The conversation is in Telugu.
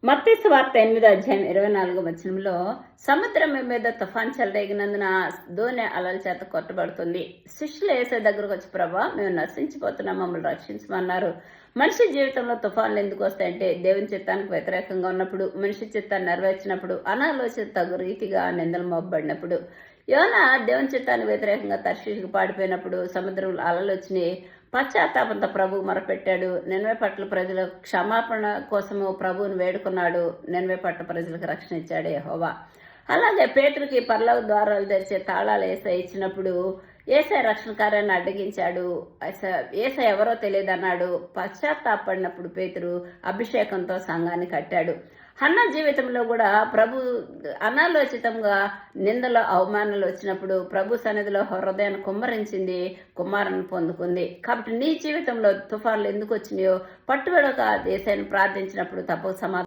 మత్తయి సువార్త 8:24 సముద్రం మీద తుఫాన్ చెలరేగినందున దోణి అలల చేత కొట్టబడుతుంది. శిష్యులు యేసు దగ్గరకు వచ్చి, ప్రభా, మేము నశించిపోతున్నాం, మమ్మల్ని రక్షించమన్నారు. మనిషి జీవితంలో తుఫాన్లు ఎందుకు వస్తాయంటే దేవుని చిత్తానికి వ్యతిరేకంగా ఉన్నప్పుడు, మనిషి చిత్తాన్ని నెరవేర్చినప్పుడు, అనాలోచిత తగు రీతిగా నిందలు మోపబడినప్పుడు. యోనా దేవుని చిత్తానికి వ్యతిరేకంగా తర్షీషుకు పాడిపోయినప్పుడు సముద్రంలో అలలు వచ్చినాయి. పశ్చాత్తాపంతో ప్రభువు మొరపెట్టాడు. నినవే పట్ల ప్రజల క్షమాపణ కోసము ప్రభువుని వేడుకున్నాడు. నినవే పట్ల ప్రజలకు రక్షణ ఇచ్చాడు యెహోవా. అలాగే పేతురుకి పరలోక ద్వారాలు తెరిచే తాళాలు యేసయ్య ఇచ్చినప్పుడు యేసయ్య రక్షణ కార్యాన్ని అడ్డగించాడు. యేసయ్య ఎవరో తెలియదన్నాడు. పశ్చాత్తాపడినప్పుడు పేతురు అభిషేకంతో సంఘాన్ని కట్టాడు. హన్న జీవితంలో కూడా ప్రభు అనాలోచితంగా నిందలు అవమానాలు వచ్చినప్పుడు ప్రభు సన్నిధిలో హృదయాన్ని కుమ్మరించింది, కుమారుని పొందుకుంది. కాబట్టి నీ జీవితంలో తుఫాన్లు ఎందుకు వచ్చినాయో పట్టుబడక దేశాన్ని ప్రార్థించినప్పుడు తప్పక సమాధానం